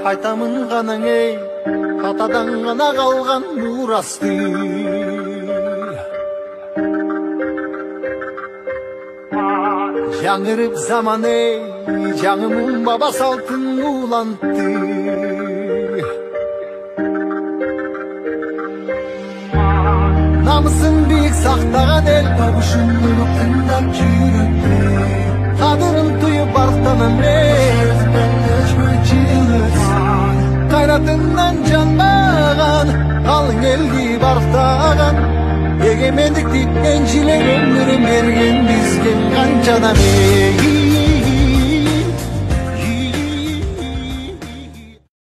Кайтамын ғанаң ей, атадан ғана қалған мурасты. Жаңырып заман ей, жаңымын баба салтын улантты. Намысын биік сақтаған ел, табышын тыңдап жүректе. Қадырын түйіп арықтанам ей, қайратыңнан жанбаған, қалың елді барықтаған. Егемендікті еншілер өмірін берген бізген қаншадам ей.